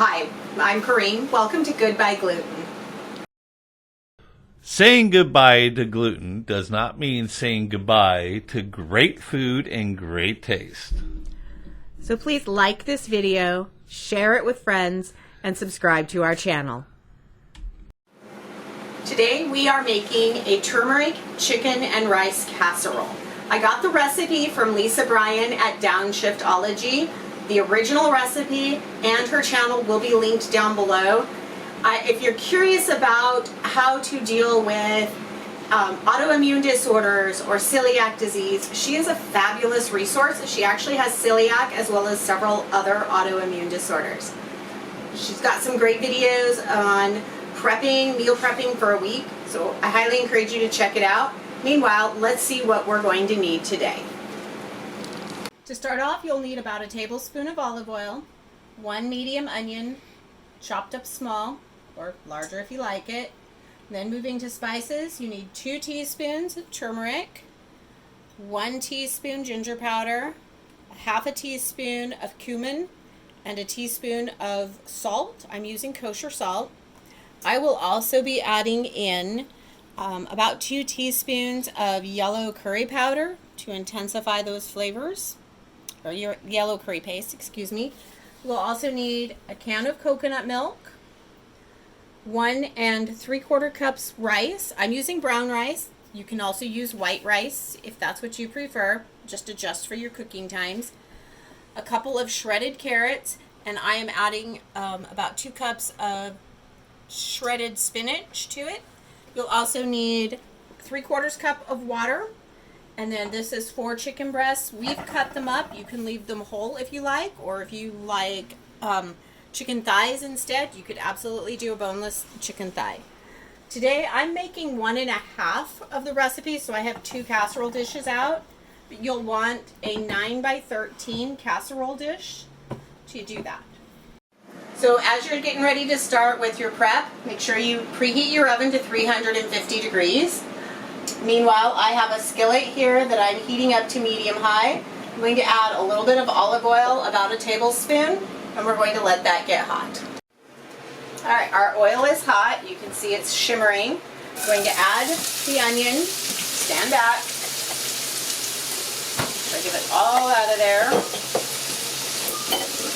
Hi, I'm Corrine. Welcome to Goodbye Gluten. Saying goodbye to gluten does not mean saying goodbye to great food and great taste. So please like this video, share it with friends, and subscribe to our channel. Today we are making a turmeric chicken and rice casserole. I got the recipe from Lisa Bryan at Downshiftology. The original recipe and her channel will be linked down below. If you're curious about how to deal with autoimmune disorders or celiac disease, she is a fabulous resource. She actually has celiac as well as several other autoimmune disorders. She's got some great videos on prepping, meal prepping for a week, so I highly encourage you to check it out. Meanwhile, let's see what we're going to need today. To start off, you'll need about a tablespoon of olive oil, 1 medium onion, chopped up small, or larger if you like it. Then moving to spices, you need 2 teaspoons of turmeric, 1 teaspoon ginger powder, half a teaspoon of cumin, and a teaspoon of salt. I'm using kosher salt. I will also be adding in about 2 teaspoons of yellow curry powder to intensify those flavors, or your yellow curry paste, excuse me. We'll also need a can of coconut milk, 1 3/4 cups rice. I'm using brown rice. You can also use white rice if that's what you prefer. Just adjust for your cooking times. A couple of shredded carrots, and I am adding about 2 cups of shredded spinach to it. You'll also need 3/4 cup of water. And then this is 4 chicken breasts. We've cut them up. You can leave them whole if you like, or if you like chicken thighs instead, you could absolutely do a boneless chicken thigh. Today I'm making 1 1/2 of the recipe, so I have 2 casserole dishes out. But you'll want a 9 by 13 casserole dish to do that. So as you're getting ready to start with your prep, make sure you preheat your oven to 350 degrees. Meanwhile, I have a skillet here that I'm heating up to medium-high. I'm going to add a little bit of olive oil, about a tablespoon, and we're going to let that get hot. Alright, our oil is hot. You can see it's shimmering. I'm going to add the onion. Stand back. Try to get it all out of there.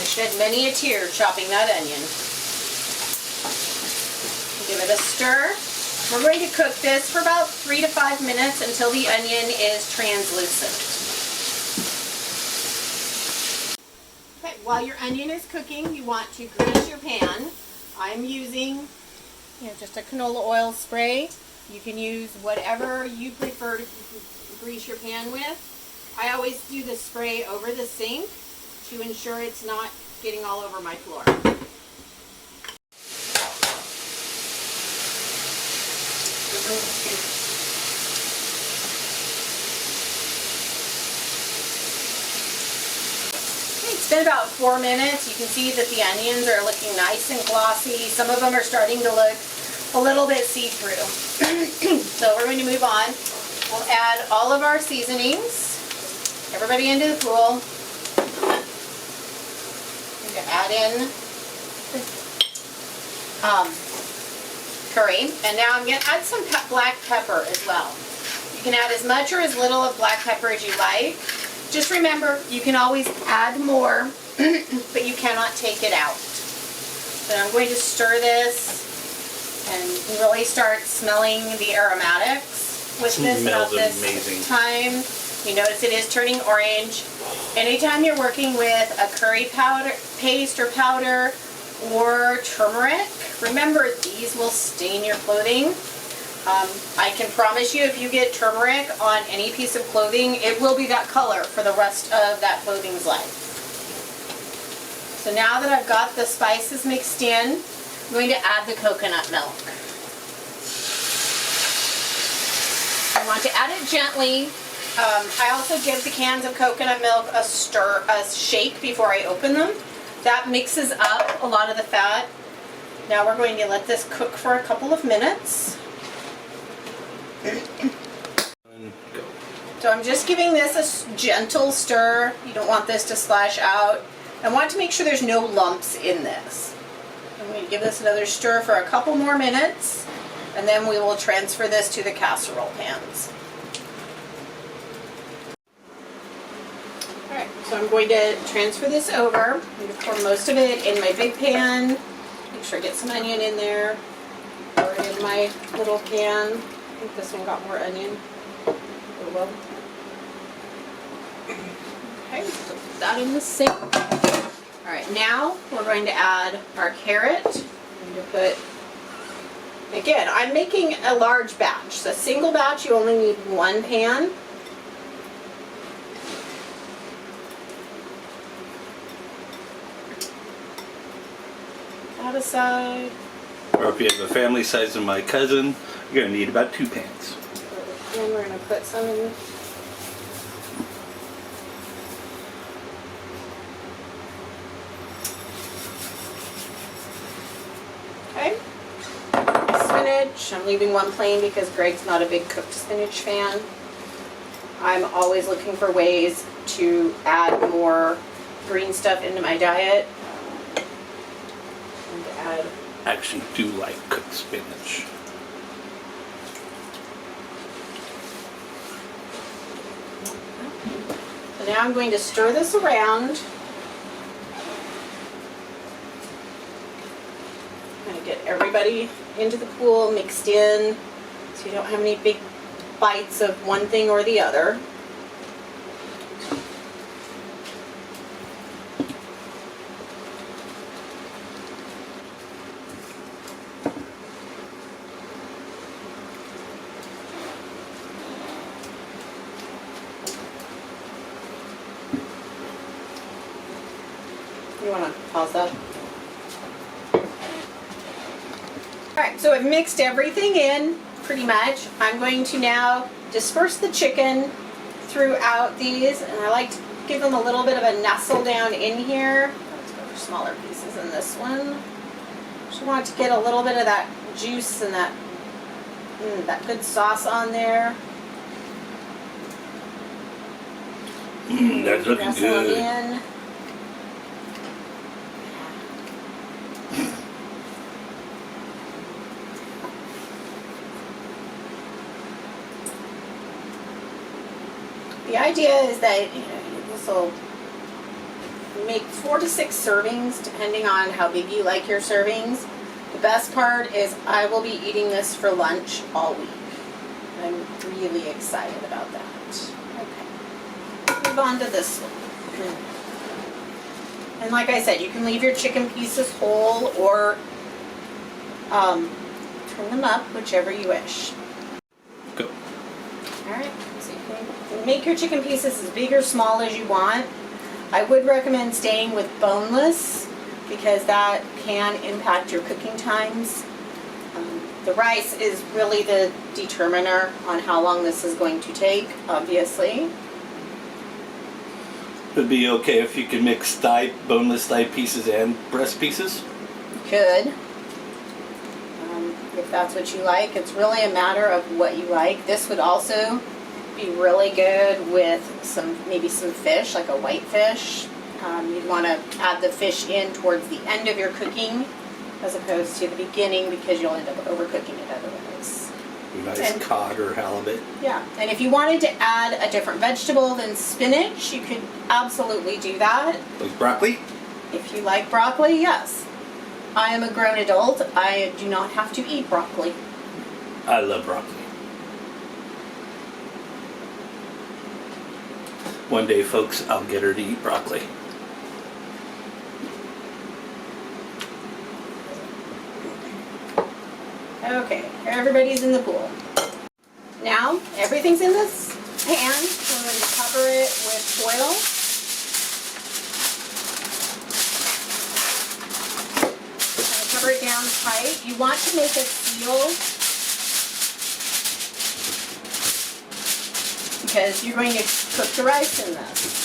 I shed many a tear chopping that onion. Give it a stir. We're going to cook this for about 3 to 5 minutes until the onion is translucent. Okay, while your onion is cooking, you want to grease your pan. I'm using just a canola oil spray. You can use whatever you prefer to grease your pan with. I always do the spray over the sink to ensure it's not getting all over my floor. It's been about 4 minutes. You can see that the onions are looking nice and glossy. Some of them are starting to look a little bit see-through. So we're going to move on. We'll add all of our seasonings. Everybody into the pool. I'm going to add in curry, and now I'm going to add some black pepper as well. You can add as much or as little of black pepper as you like. Just remember, you can always add more, but you cannot take it out. So I'm going to stir this and really start smelling the aromatics with this about this amazing time. You notice it is turning orange. Anytime you're working with a curry powder, paste or powder, or turmeric, remember these will stain your clothing. I can promise you if you get turmeric on any piece of clothing, it will be that color for the rest of that clothing's life. So now that I've got the spices mixed in, I'm going to add the coconut milk. I want to add it gently. I also give the cans of coconut milk a shake before I open them. That mixes up a lot of the fat. Now we're going to let this cook for a couple of minutes. So I'm just giving this a gentle stir. You don't want this to splash out. I want to make sure there's no lumps in this. I'm going to give this another stir for a couple more minutes, and then we will transfer this to the casserole pans. Alright, so I'm going to transfer this over. I'm going to pour most of it in my big pan. Make sure I get some onion in there. Pour it in my little pan. I think this one got more onion. Oh well. Okay, put that in the sink. Alright, now we're going to add our carrot. I'm going to put, again, I'm making a large batch. So a single batch, you only need one pan. That aside. Or if you have a family size of my cousin, you're going to need about 2 pans. And we're going to put some in. Okay. Spinach. I'm leaving one plain because Greg's not a big cooked spinach fan. I'm always looking for ways to add more green stuff into my diet. And add. Actually do like cooked spinach. So now I'm going to stir this around. I'm going to get everybody into the pool mixed in so you don't have any big bites of one thing or the other. You want to pause that? Alright, so I've mixed everything in pretty much. I'm going to now disperse the chicken throughout these, and I like to give them a little bit of a nestle down in here. Let's go for smaller pieces in this one. Just want to get a little bit of that juice and that good sauce on there. That's looking Nestle them good. in. The idea is that this will make 4 to 6 servings depending on how big you like your servings. The best part is I will be eating this for lunch all week. I'm really excited about that. Okay, move on to this one. And like I said, you can leave your chicken pieces whole or turn them up, whichever you wish. Go. Alright, so you can make your chicken pieces as big or small as you want. I would recommend staying with boneless because that can impact your cooking times. The rice is really the determiner on how long this is going to take, obviously. It'd be okay if you could mix boneless thigh pieces and breast pieces. You could. If that's what you like. It's really a matter of what you like. This would also be really good with maybe some fish, like a white fish. You'd want to add the fish in towards the end of your cooking as opposed to the beginning because you'll end up overcooking it otherwise. Nice cod or halibut. Yeah, and if you wanted to add a different vegetable than spinach, you could absolutely do that. Like broccoli? If you like broccoli, yes. I am a grown adult. I do not have to eat broccoli. I love broccoli. One day, folks, I'll get her to eat broccoli. Okay, everybody's in the pool. Now, everything's in this pan. We're going to cover it with foil. Cover it down tight. You want to make a seal because you're going to cook the rice in this.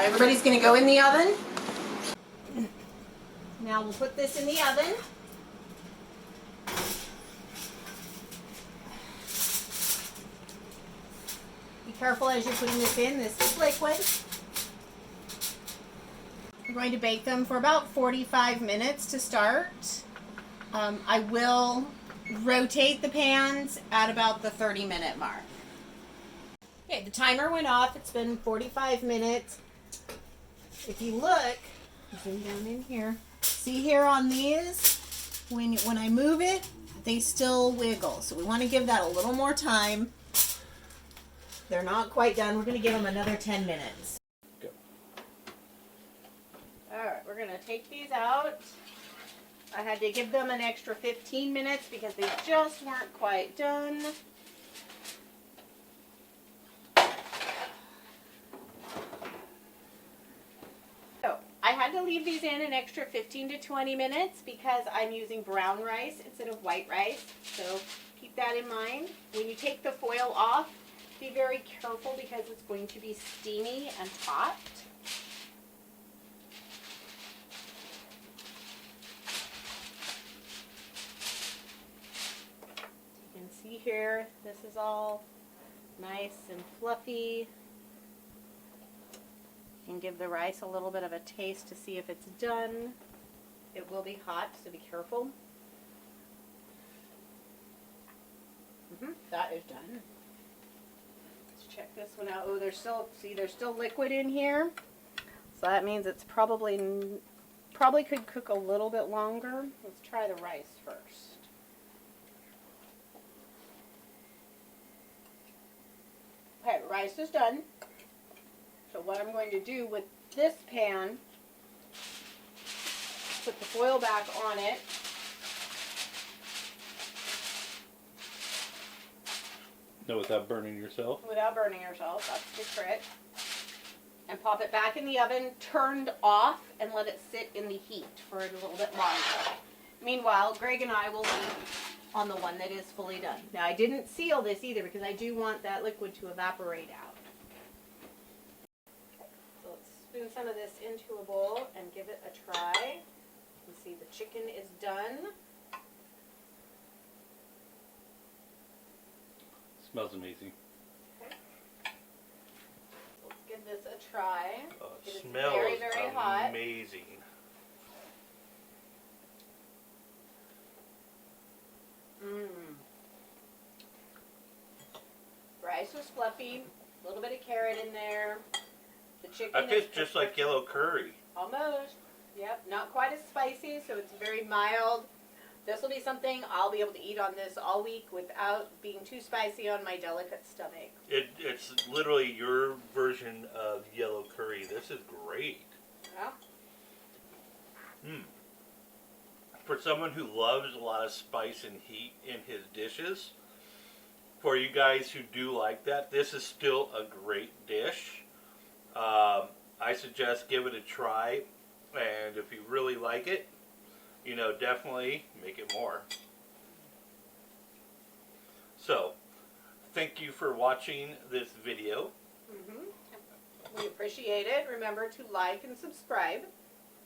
everybody's gonna go in the oven. Now we'll put this in the oven. Be careful as you're putting this in. This is liquid. I'm going to bake them for about 45 minutes to start. I will rotate the pans at about the 30-minute mark. Okay, the timer went off. It's been 45 minutes. If you look, zoom down in here. See here on these, when I move it, they still wiggle. So we want to give that a little more time. They're not quite done. We're going to give them another 10 minutes. Go. All right, we're going to take these out. I had to give them an extra 15 minutes because they just weren't quite done. So I had to leave these in an extra 15 to 20 minutes because I'm using brown rice instead of white rice. So keep that in mind. When you take the foil off, be very careful because it's going to be steamy and hot. You can see here, this is all nice and fluffy. You can give the rice a little bit of a taste to see if it's done. It will be hot, so be careful. That is done. Check this one out. Oh, there's still liquid in here. So that means it's probably could cook a little bit longer. Let's try the rice first. Okay, rice is done. So what I'm going to do with this pan, put the foil back on it. No, without burning yourself. Without burning yourself, that's the trick. And pop it back in the oven, turned off, and let it sit in the heat for a little bit longer. Meanwhile, Greg and I will eat on the one that is fully done. Now, I didn't seal this either because I do want that liquid to evaporate out. So let's spoon some of this into a bowl and give it a try. You can see the chicken is done. Smells amazing. Okay. Let's give this a try. Oh, it It is smells very, very hot. amazing. Rice was fluffy, a little bit of carrot in there. The chicken That tastes just like yellow curry. Almost. Yep, not quite as spicy, so it's very mild. This will be something I'll be able to eat on this all week without being too spicy on my delicate stomach. It's literally your version of yellow curry. This is great. Yeah. For someone who loves a lot of spice and heat in his dishes, for you guys who do like that, this is still a great dish. I suggest give it a try, and if you really like it, definitely make it more. So, thank you for watching this video. We appreciate it. Remember to like and subscribe.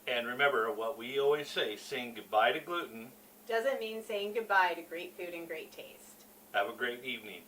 And remember what we always say, saying goodbye to gluten. Doesn't mean saying goodbye to great food and great taste. Have a great evening.